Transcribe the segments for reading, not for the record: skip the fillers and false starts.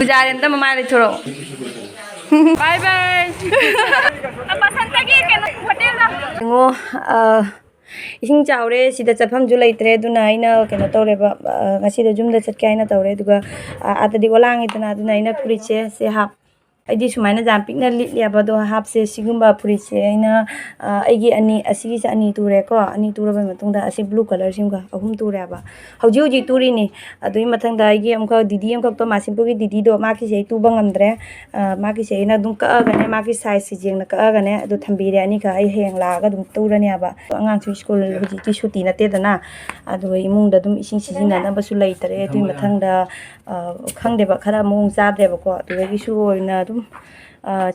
Pujarin ta mama le thoro. Bye bye. Apa santagi ken hotel la. Ngo ising chawre sida chapam ju leitre duna aina keno tawreba ngasi da jumda chatke aina tawre duga atadi walang itana duna aina puriche se hap aidi sumaina jam pikna litliaba do hap se sigumba puriche aina aigi ani asigi sa ani ture ko ani turaba matungda asi blue color simga ahum tureba hauji hauji turi ni adui mathangda aigi amka didi amka to masimpur gi didi do maki se tu bangamdre maki se na dum ka gane maki size si jeng na ka gane adu thambire ani ka ai heng la ga dum turani aba angang chu school hoji ti shuti na te dana adu imung da dum ising sijina na basu leitre adui mathangda khangde ba khara mung chadre ba ko adu gi su oina dum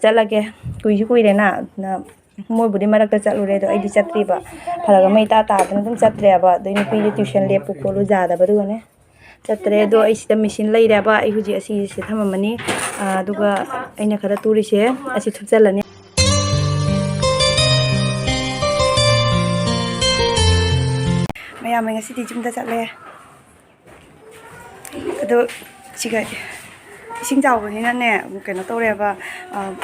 chalage kuire na na moi budi marakta chalure do aidi chatri ba pharaga mai ta dana dum chatre ba do ni pi tuition le pu ko lu jada ba du ne chatre do ai sida machine leira ba ai huji asi se thamamani duga aina khara turi se asi thupchalani maya mai ngasi ti jumda chatle ado chiga ising jawbani na ne keno tawreba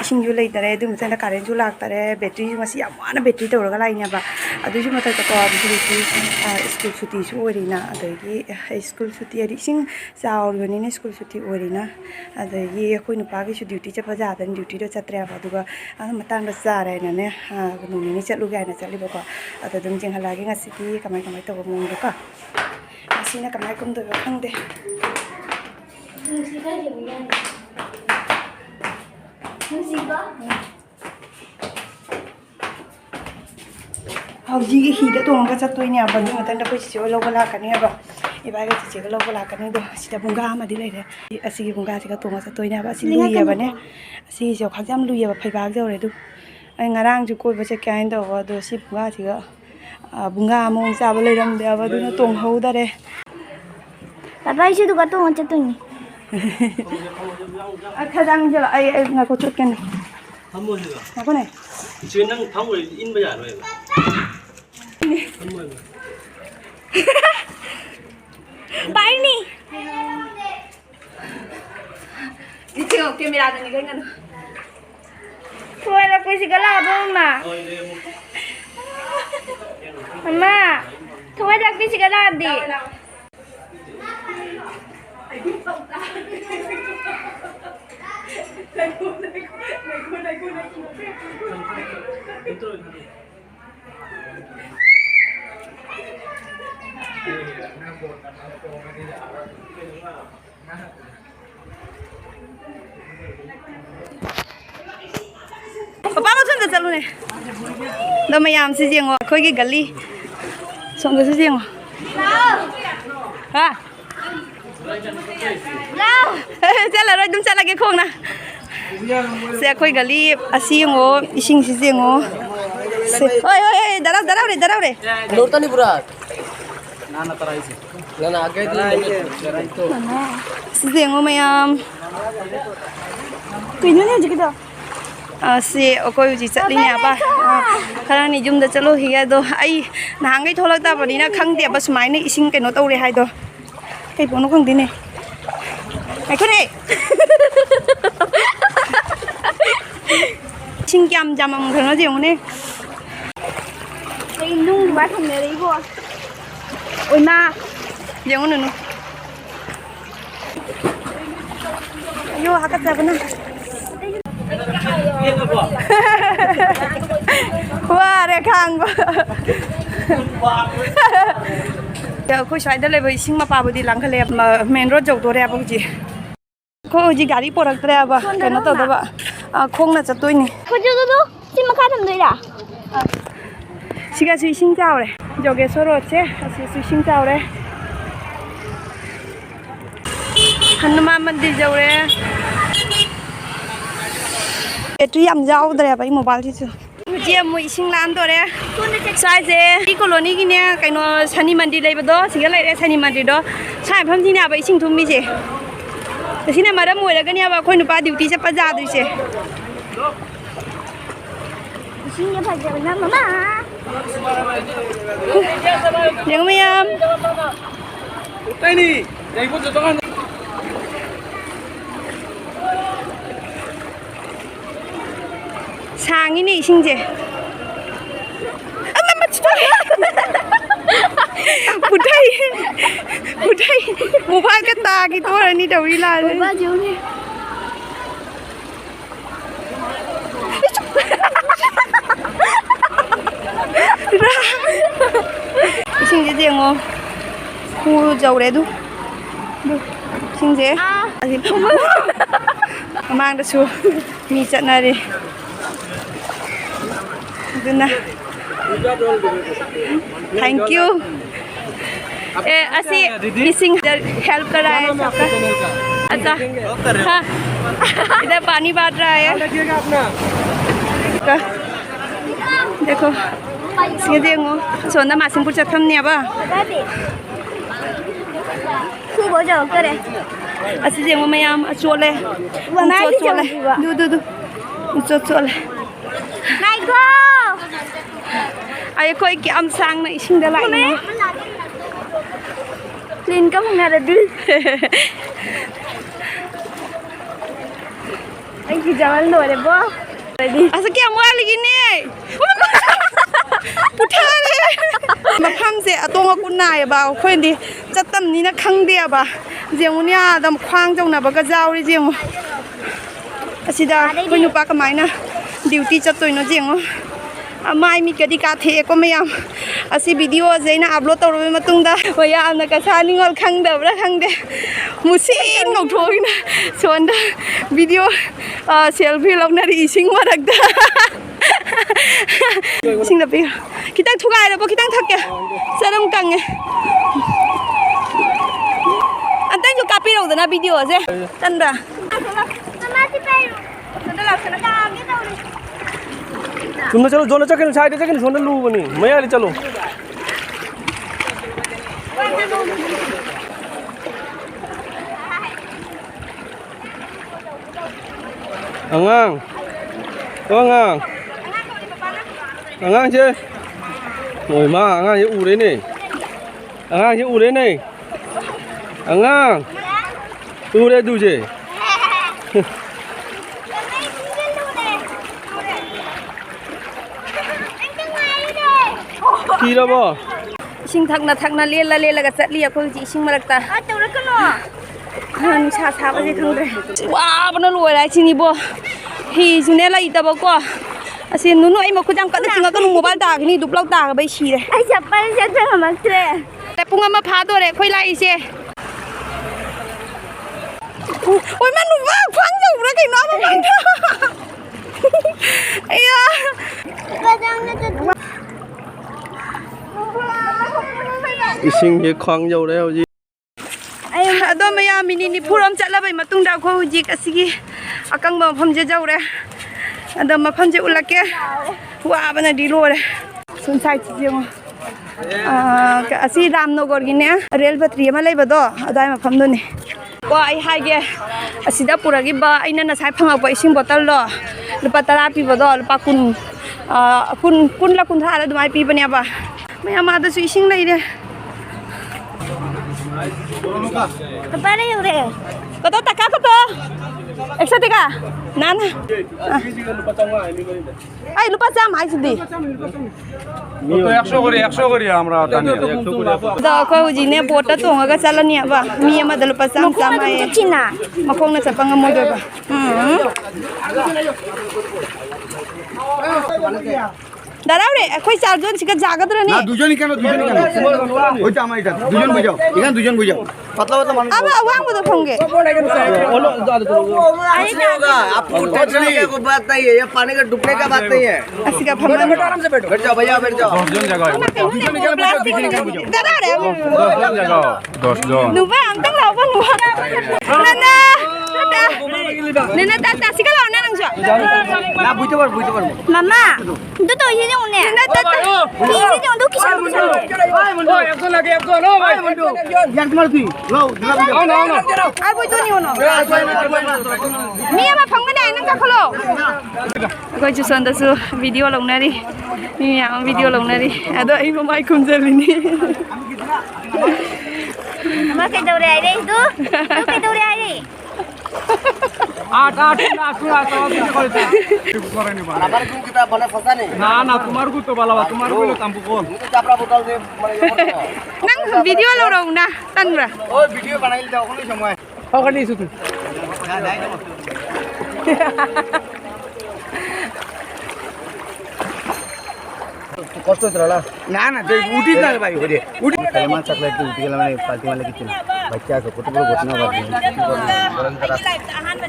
ising ju leitare du mutana current ju laktare battery ngasi yamana battery tawraga laina ba adu ju mata ko abudi school suti su orina adagi school suti ari ising jawbani ne school suti orina adagi khoi nupa gi su duty chapa jadan duty do chatre ba duga matang da jare na ne nuni ni chatlu ga na chali ba ko adadum jing halagi ngasi ti kamai kamai taw mong do ka asina kamai kum do khangde hauji hi da tong ka chatoi nya ba du matan da ko si lo bala ka ne ba iba ga chi ga lo bala ka ne do si da bunga ma di le re asi gi bunga si ga tong ka chatoi nya ba si lu ya ba ne asi jo khak jam lu ya ba phai ba jo re du ai ngarang ju koi ba che kain do ba do si bunga si ga bunga mong cha ba le ram de ba du na tong hau da re Papa isi tu kata orang cakap ni. Kadang je lah, ay ngaku cutkan. Kamu juga. Apa ni? Jenang kamu in bayar loh. Ini. Pai ni. Itu kamera tu ni kan? Kau ada kuisi galah apa mama? Mama, kau ada kuisi galah di. Papa mau sungai jalan ni. Dah mayam si jengo, kau ini gali. Sungai si jengo. Ha? Lau. Jalan rồi, đúng jalan ke khong na. Saya kau gali asingo, ising si jengo. Oi, darau deh. Lurta ni berat. Nana teraisi. Nana agak itu. Si jengo mayam. Kini ni juga tu. Si okoi uji chat linya ba khara ni jum da chalo hiya do ai nahangai tholak ta bani na khang de ba sumai ni ising keno tawre hai do kai bono khang dine ai khone sing kyam jam am khano je ngone Kau nung buat hamil ibu. oi na je ngone no ayo hakat ja bana Wah, rekang. Ya, aku saya dah lebih sing ma pabu di langkah lep main road jauh tu apa uji. Kau uji gari porak tu apa? Kena tahu tu apa? Kong nak jatuh ini. Kau juga tu, si makan tu dah. Siga sui sing jauh le. Joge sorot je, asyik sui sing jauh le. Hanuman mandir jauh le. Battery am jauh dari apa? Mobile itu. Dia mau ising lan tu le. Saya je di koloni gini kaino sani mandi lagi betul. Siapa lagi sani mandi do. Saya pun sini apa ising tumi je. Di sini mana muai lagi ni apa? Kau nupa duty siapa jadi je. Ising apa je benar mama? Yang mayam. Ini, yang ikut jodohan. ꯁꯥꯡꯉꯤꯅꯦ ꯏꯁꯤꯡꯁꯦ ꯄꯨꯊꯩ ꯃꯣꯕꯥꯏꯜꯒ ꯇꯥꯒꯤ ꯇꯣꯔꯅꯤ ꯇꯧꯔꯤ ꯂꯥꯜꯂꯦ 이싱제 쟁어 후저우래도 싱제 망다수 미쳤나리 누나 thank you ऐसी missing help कर रहा है सबका अच्छा हाँ इधर पानी बांट रहा है देखो ये देखो सोना मासिंगपुर चथम नहीं आबा Khu bố giờ cơ đấy. ऐसे देखो मैं यहाँ चोले चोले दू चोले Này cô. ai कोई क्या sang này sinh ra lại này Linh có một ngày là đi. Anh chỉ chào anh nổi đẹp bố. Đi. à sao kia mua lagi ni putarเลยมาพัมเสียตัวงกุนนายบ่าวคนดีจะตั้มนี้นะครั้งเดียวบ่เจียงวันนี้ดำควางจงนะบ่กระเจ้าเลยเจียงอาศิดาคนอยู่ปากกระไม้นะดิวตี้จะตุยนะเจียงไม่มีกติกาเทก็ไม่ยอมอาศิวิดีโอเจน่าอัพโหลดตัวไปมาตุ้งดาพยายามนะกระชานิ่งอลครั้งเดียวละครั้งเดียวมุสินงโถยนะส่วนดาวิดีโอเซลฟี่ลงนาดีชิงมาดักดาชิงดับพี่คิดตั้งทุกอย่างเลยปะคิดตั้งทักแกเสร็จแล้วมึงกังไงอันตั้งอยู่กับพี่เราแต่นะวิดีโอใช่ตันดา Mama đi về. Nó là cái cam biết đâu đi. तुम चलो दोनों चक्कर side चक्कर सोना लू बनी मैं आले चलो Angang Angang chứ ngồi mà Angang như u đấy này Angang như u đấy này Angang u đấy du chứ Khi đâu bòชิงทักนะเลียนแล้วก็จะเลียคนจีชิงมาลักตา À tụi nó cứ nọ. ฮันชาไปสิทั้งเลยว้าวมันรวยเลยชินี่บ่ฮีชิเนี่ยละอีตาบ่กว่าอาศินุไอ้มาคุจังก็ได้จริงก็นุ่งโมบายตากนี่ดุเปล่าตากใบชีเลย Ai chập bay sẽ cho mà tre. แต่ปุ้งมาพาตัวเลยค่อยไล่เสียโอ้ยมันหนุ่มมากฟังอยู่นะไก่น้องมันไอ้ยา Bây giờ nó cứ 이싱 게 광jau đấy gì โดนไม่ยามินินี่พูดรำจัดแล้วไปมาตุ้งดาวเขาจิกสิกีอากังบ่พมเจ้าเลยโดนมาพมเจ้าอุลักเกว้าบันดีโลเลยสนใจจริงๆสิรามนกอร์กินเนี่ยเรลบัตรีมาเลยบ่ดอได้มาพมดูนี่ว่าไอ้ไฮเกสิดาปุระกิบะไอ้นั่นน่ะใช้พังเอาไปชิงบอตลล์หรือปะตลาปีบ่ดหรือปะคุณละคุณท่าแล้วดูไอปีปะเนี่ยบ่ไม่เอามาแต่สุยชิงเลยเด้ Apa đây rồi? Kau tahu tak kau tu? Eksotika, nana. Ay, lupa jam ay sudi. একশো করি আমরা Dah kau uji ni pota tu, agak salah ni apa? Mie mah dah lupa jam sama ay. Cina. Makong na sa pangamoy ba? দাঁড়াও রে কই চারজন শিকার জায়গা ধরে নে না দুজনই কেন ওইটা আমার এটা দুজন বুঝাও এখানে দুজন বুঝাও পাতলা পাতলা মানুষ আবা ওয়াং বদ ফঙ্গে आपको टेंशन की बात नहीं है ये पानी का डूबने का बात नहीं है আসিকা ফমা आराम से बैठो बैठ जाओ भैया बैठ जाओ 10 জন জায়গা দাঁড়াও রে 10 জন জায়গা 10 জন หนูว่าอังตั้งเราป่ะหนูนั่นนะนั่นตาสิกะเรานั่นนังชัว না বুঝতে পারবো Mama, itu tuh ini udah. Ini tuh untuk kisah kisah. यार तुम्हारा तुई लो আর বই তো নিও না মিয়া মা ফঙ্গে না নাং কাখলো কই জু সন্দ সু ভিডিও লংনারি মিয়া ভিডিও লংনারি আদো এই মাই কুমজলিনি Mama kayak daure air itu. Tuh kayak daure air. আবার কোন কিতা বলে ফসা নেই না তোমার কো তো ভালো তোমার কইলো কাম্পু কোন তো চাপড়া বোতল দে মানে nang video lo rong na tan bra ওই ভিডিও বানাইল দাও কোন সময় ওখানে শুধু কষ্ট হইতো না না তুই উঠি না ভাই ওরে উঠি কালমা চাকলা একটু উঠি গেলাম মানে পার্টি মানে কিছু না বাচ্চা আছে কত বড় ঘটনা বাকি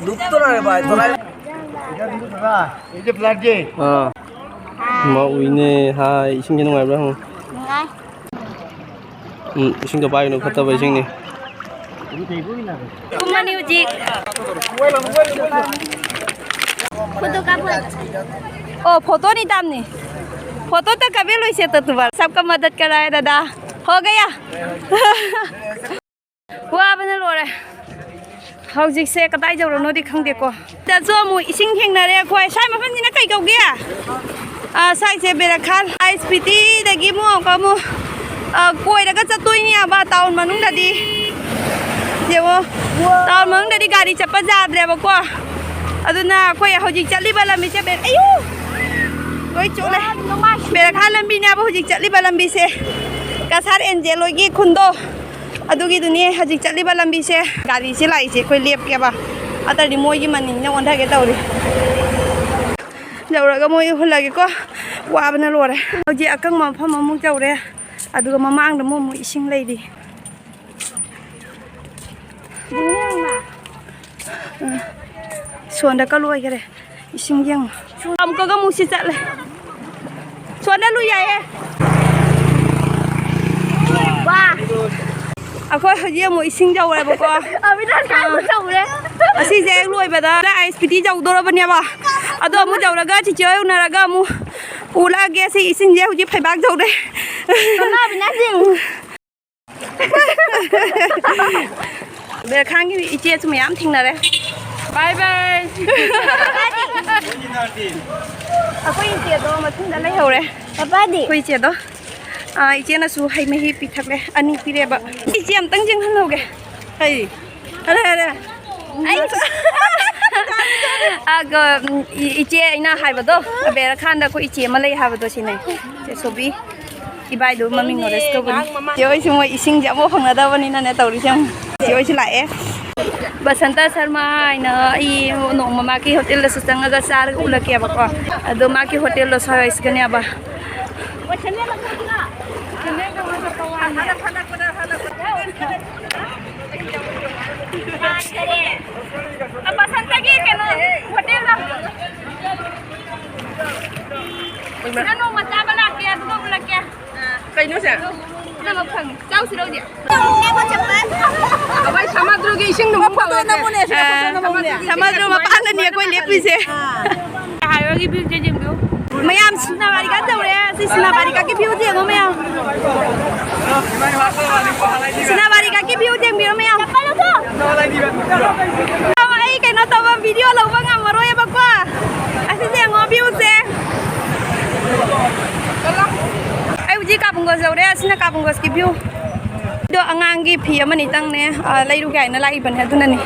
দুঃখ না রে ভাই তোরা এটা কিন্তু দাদা এই যে ফ্ল্যাট যে mà ui nè hai sinh cái ngoài đó không sinh cái bay nó phát tao về sinh nè kuma ni uji photo का बोल ओ फोटो नहीं दामनी फोटो तो कभी लो से तो तुम्हारा सबका मदद कराया दादा हो गया वाह बना लो रे हौजिक से कदाई जरो नो दि खंग देखो ता जो मु इसिंग थेंना रे खोय साइ मफन दिना kai गौ गया साइ से बेरा खान आईएसपीटी दगी मु का मु कोई daga चतुई नि आबा टाउन मनुंग ददी जेवो टाउन मनुंग ददी गाड़ी चप्पा जाद्रे बको अदुना खोय हौजिक चलीबा लम्बी से बे अयु कोई चोले बेरा खान लम्बी ने आबा हौजिक चलीबा लम्बी से कासार एंजेल लोगी खुंदो अदुगी दुनी हजिक चलीबा लम्बी से गाड़ी से लाई से कोई लेप के बा अतरदि मोयगी मनिंग न ओंथा के तौरी जौरगा मोय हुलागे को वाबना लोरे हजि अकंग मफम अमुक जौरे अदुगा ममांग द मोमु इसिंग लैदि सोंदा का लोय गरे इसिंग यंग हम को गा मुसि चले सोंदा लु याए वाह अखोय हजिया मो इसिंग जावरे बको अभी तो था बोल रहे असी जेग लोय बदा आईएसपीटी जाउदोर बनियाबा अदो मु जावरगा चिचे उनारगा मु उला गे से इसिंग जे हुजि फैबाग जाउदे ना बिना सिंह बे खांगी इचे सुम याम थिंगनारे बाय बाय अखोय इचे दो मथुंदा लै हौरे पापा दी अखोय इचे दो इचे ना सु हाय मही पिथकले अनि पिरेबा इचे अमतंग जिंग हनोगे हाय अरे अरे आई आग इचे इना हायबदो बेरा खानदा को इचे मा लै हाबदो सिनै जे सोबी इबाय दो ममिंग नोरेस को बनि जे ओइ सुमो इसिंग जामो फंगना दबनि ना ने तौरि सम जे ओइ लाए बसंता शर्मा इना इ नो ममा की होटल ल सुचंगा चार उलके बको अदो मा की होटल ल सयस गने अब बसंता की केनो होटल ल ननो मचा बला के दुगो बला के कइनो से ना म फंग जाउ सिरो जे ने को चप्पल अबै समुद्र के इसिंग न फोटो न मोने से फोटो न मोने समुद्र म पान ने कोइ लेपि से हायो की व्यू जे जिंगु मयाम सिनाबारी का जौरे सि सिनाबारी का की व्यू जेंगो मयाम सिनाबारी का की व्यू जेंग बिरो मयाम चप्पल को ai cái nó tao video lâu quá ngầm mà rồi bác qua anh sẽ xem ngó view xe ai uji kapung gos jauh deh sini kapung gos view do angang gi phi mà tăng nè lấy đủ cái nó lại bẩn hết tuh nè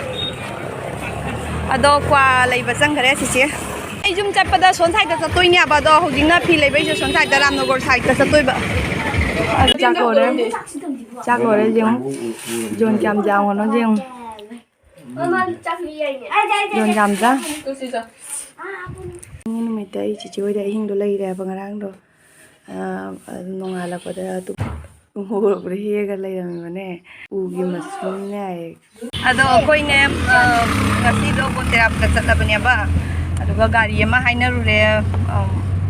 ado qua lấy bớt sang cái gì chứ ai zoom chặt pada son side ta tôi nè bà do hậu dính na phi lấy bây giờ son side ta làm nó gor side ta tôi bà chắc rồi đấy riêng dồn chạm chạm nó riêng dồn chạm ra nhưng mà thấy chị chơi đây hình đồ lấy đẹp bằng ngang đồ nông hà là có thể tụ hồ được hết cái lấy làm mà nè u gì mà xuống này ado koi nè ngasih do ko terap kasat la banya ba ado ga gari ma haina rule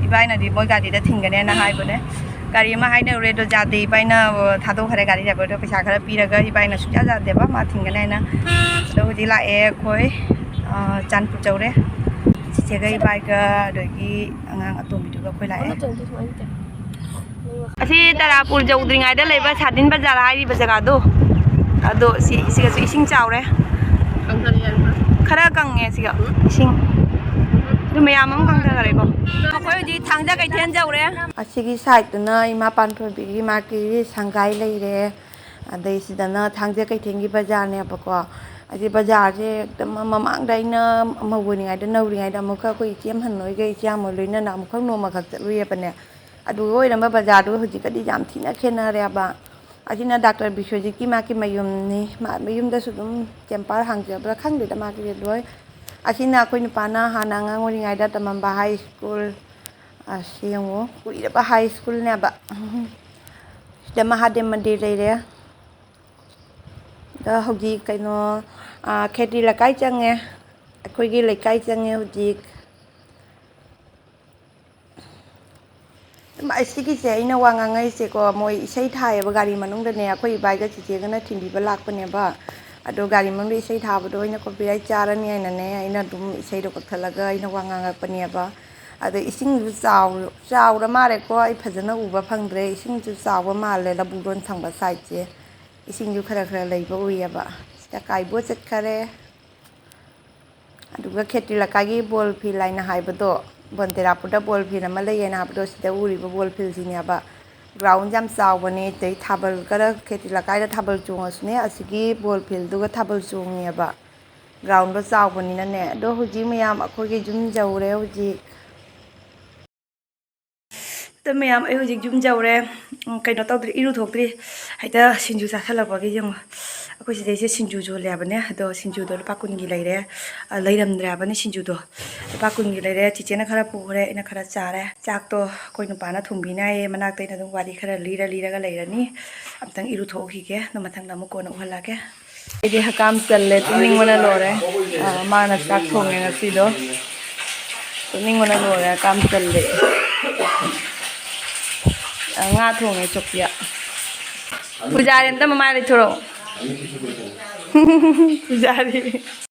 ibai na di boy gari da thingane na hai bone gari ma haina rule do jade ibai na thado khare gari da do paisa khara pi raga ibai na suja jade ba ma thingane na do ji la e koi chanpur chawre che ga ibai ga do gi angang atom bi ga koi la e asi tarapur jawdringai da leiba sadin bazar hai ri bajaga do ado si ga su ising chawre khara kangne si ga ising du mayam am kang thagare ko khoi ji thangja kai then jawre asigi side na ima pan phor bi ma ki sangai leire adai sidana thangja kai thengi bazar ne ba ko ꯑꯁꯤ ꯕꯖꯥꯔꯁꯦ ꯃꯃꯥꯡꯗ ꯑꯩꯅ ꯑꯃ ꯑꯣꯏꯔꯤꯉꯩꯗ ꯅꯧꯔꯤꯉꯩꯗ ꯑꯃꯨꯛꯀ ꯑꯩꯈꯣꯏ ꯏꯆꯦꯝꯍꯟꯅꯣꯏꯒ ꯏꯆꯦꯃꯣꯏ ꯂꯣꯏꯅꯅ ꯑꯃꯨꯛꯈꯛ ꯅꯣꯡꯃꯈꯛ ꯆꯠꯂꯨꯏꯑꯕꯅꯦ ꯑꯗꯨꯒ ꯑꯣꯏꯔꯝꯕ ꯕꯖꯥꯔꯗꯨꯒ ꯍꯧꯖꯤꯛꯀꯗꯤ ꯌꯥꯝ ꯊꯤꯅ ꯈꯦꯠꯅꯔꯦꯕ ꯑꯁꯤꯅ ꯗꯥꯛꯇꯔ ꯕꯤꯁ꯭ꯋꯖꯤꯠꯀꯤ ꯃꯥꯒꯤ ꯃꯌꯨꯝꯅꯤ ꯃꯌꯨꯝꯗꯁꯨ ꯑꯗꯨꯝ ꯆꯦꯝꯄꯔ ꯍꯥꯡꯖꯕ꯭ꯔꯥ ꯈꯪꯗꯦꯗ ꯃꯥꯒꯤ ꯂꯣꯏ ꯑꯁꯤꯅ ꯑꯩꯈꯣꯏ ꯅꯨꯄꯥꯅ ꯍꯥꯟꯅ ꯑꯉꯥꯡ ꯑꯣꯏꯔꯤꯉꯩꯗ ꯇꯝꯃꯝꯕ ꯍꯥꯏ ꯁ꯭ꯀꯨꯜ ꯑꯁꯤ ꯌꯦꯡꯉꯨ ꯀꯨꯏꯔꯕ ꯍꯥꯏ ꯁ꯭ꯀꯨꯜꯅꯦꯕ ꯁꯤꯗ ꯃꯍꯥꯗꯦꯕ ꯃꯟꯗꯤꯔ ꯂꯩꯔꯦ ꯗ ꯍꯧꯖꯤꯛ ꯀꯩꯅꯣ ꯈꯦꯇ꯭ꯔꯤ ꯂꯩꯀꯥꯏ ꯆꯪꯉꯦ ꯑꯩꯈꯣꯏꯒꯤ ꯂꯩꯀꯥꯏ ꯆꯪꯉꯦ ꯍꯧꯖꯤꯛ ꯑꯁꯤꯒꯤꯁꯦ ꯑꯩꯅ ꯋꯥ ꯉꯥꯡꯉꯛꯏꯁꯦꯀꯣ ꯃꯣꯏ ꯏꯁꯩ ꯊꯥꯏꯌꯦꯕ ꯒꯥꯔꯤ ꯃꯅꯨꯡꯗꯅꯦ ꯑꯩꯈꯣꯏ ꯏꯕꯥꯏꯒ ꯆꯤꯆꯦꯒꯅ ꯊꯤꯟꯕꯤꯕ ꯂꯥꯛꯄꯅꯦꯕ ꯑꯗꯣ ꯒꯥꯔꯤ ꯃꯅꯨꯡꯗ ꯏꯁꯩ ꯊꯥꯕꯗꯣ ꯑꯩꯅ ꯀꯣꯄꯤꯔꯥꯏꯠ ꯆꯥꯔꯅꯤ ꯍꯥꯏꯅꯅꯦ ꯑꯩꯅ ꯑꯗꯨꯝ ꯏꯁꯩꯗꯣ ꯀꯛꯊꯠꯂꯒ ꯑꯩꯅ ꯋꯥ ꯉꯥꯡꯉꯛꯄꯅꯦꯕ ꯑꯗꯣ ꯏꯁꯤꯡꯁꯨ ꯆꯥꯎꯔ ꯃꯥꯜꯂꯦꯀꯣ ꯑꯩ ꯐꯖꯅ ꯎꯕ ꯐꯪꯗ꯭ꯔꯦ ꯏꯁꯤꯡꯁꯨ ꯆꯥꯎꯕ ꯃꯥꯜꯂꯦ ꯂꯕꯨꯛꯂꯣꯟ ꯊꯪꯕ ꯁꯥꯏꯠꯁꯦ ꯏꯁꯤꯡꯁꯨ ꯈꯔ ꯈꯔ ꯂꯩꯕ ꯎꯏꯌꯦꯕ ꯁꯤꯗ ꯀꯥꯏꯕꯣ ꯆꯠꯈꯔꯦ ꯑꯗꯨꯒ ꯈꯦꯇ꯭ꯔꯤ ꯂꯩꯀꯥꯏꯒꯤ ꯕꯣꯜ ꯐꯤꯜ ꯍꯥꯏꯅ ꯍꯥꯏꯕꯗꯣ ꯕꯣꯟꯇꯦꯔꯥꯄꯨꯔꯗ ꯕꯣꯜ ꯐꯤꯜ ꯑꯃ ꯂꯩꯌꯦꯅ ꯍꯥꯏꯕꯗꯣ ꯁꯤꯗ ꯎꯔꯤꯕ ꯕꯣꯜ ꯐꯤꯜꯁꯤꯅꯦꯕ ꯒ꯭ꯔꯥꯎꯟ ꯌꯥꯝ ꯆꯥꯎꯕꯅꯦ ꯑꯗꯩ ꯊꯥꯕꯜ ꯈꯔ ꯈꯦꯇ꯭ꯔꯤ ꯂꯩꯀꯥꯏꯗ ꯊꯥꯕꯜ ꯆꯣꯡꯉꯁꯨꯅꯦ ꯑꯁꯤꯒꯤ ꯕꯣꯜ ꯐꯤꯜꯗꯨꯒ ꯊꯥꯕꯜ ꯆꯣꯡꯉꯦꯕ ꯒ꯭ꯔꯥꯎꯟꯗꯣ ꯆꯥꯎꯕꯅꯤꯅꯅꯦ ꯑꯗꯣ ꯍꯧꯖꯤꯛ ꯃꯌꯥꯝ ꯑꯩꯈꯣꯏꯒꯤ ꯌꯨꯝ ꯌꯧꯔꯦ ꯍꯧꯖꯤꯛ ꯃꯌꯥꯝ ꯑꯩ ꯍꯧꯖꯤꯛ ꯌꯨꯝ ꯌꯧꯔꯦ ꯀꯩꯅꯣ ꯇꯧꯗ꯭ꯔꯤ ꯏꯔꯨꯊꯣꯛꯇ꯭ꯔꯤ ꯍꯦꯛꯇ ꯁꯤꯡꯖꯨ ꯆꯥꯁꯜꯂꯛꯄꯒꯤ ꯌꯦꯡꯉꯣ ꯑꯩꯈꯣꯏ ꯁꯤꯗꯩꯁꯦ ꯁꯤꯡꯖꯨ ꯌꯣꯜꯂꯦ ꯍꯥꯏꯕꯅꯦ ꯑꯗꯣ ꯁꯤꯡꯖꯨꯗꯣ ꯂꯨꯄꯥ 10ꯒꯤ ꯂꯩꯔꯦ ꯂꯩꯔꯝꯗ꯭ꯔꯦ ꯍꯥꯏꯕꯅꯦ ꯁꯤꯡꯖꯨꯗꯣ ꯂꯨꯄꯥ 10ꯒꯤ ꯂꯩꯔꯦ ꯆꯤꯆꯦꯅ ꯈꯔ ꯄꯨꯈ꯭ꯔꯦ ꯑꯩꯅ ꯈꯔ ꯆꯥꯔꯦ ꯆꯥꯛꯇꯣ ꯑꯩꯈꯣꯏ ꯅꯨꯄꯥꯅ ꯊꯣꯡꯕꯤꯅꯥꯏꯌꯦ ꯃꯅꯥꯛꯇ ꯑꯩꯅ ꯑꯗꯨꯝ ꯋꯥꯔꯤ ꯈꯔ ꯂꯤꯔꯒ ꯂꯩꯔꯅꯤ ꯑꯝꯇꯪ ꯏꯔꯨꯊꯣꯛꯈꯤꯒꯦ ꯑꯗꯨ ꯃꯊꯪꯗ ꯑꯃꯨꯛ ꯀꯣꯟꯅ ꯎꯍꯜꯂꯛꯀꯦ ꯑꯩꯗꯤ ꯍꯀꯥꯝ ꯆꯜꯂꯦ ꯇꯨꯝꯅꯤꯡꯕꯅ ꯂꯣꯏꯔꯦ ꯃꯥꯅ ꯆꯥꯛ ꯊꯣꯡꯉꯦ ꯉꯁꯤꯗꯣ ꯇꯨꯝꯅꯤꯡꯕꯅ ꯂꯣꯏꯔꯦ ꯍꯀꯥꯝ ꯆꯜꯂꯦ ꯉꯥ ꯊꯣꯡꯉꯦ ꯆꯣꯄꯤꯌꯥ ꯄꯨꯖꯥꯔꯤ ꯑꯝꯇ ꯃꯃꯥꯏ ꯂꯩꯊꯣꯔꯛꯑꯣ ꯄꯨꯖꯥꯔꯤ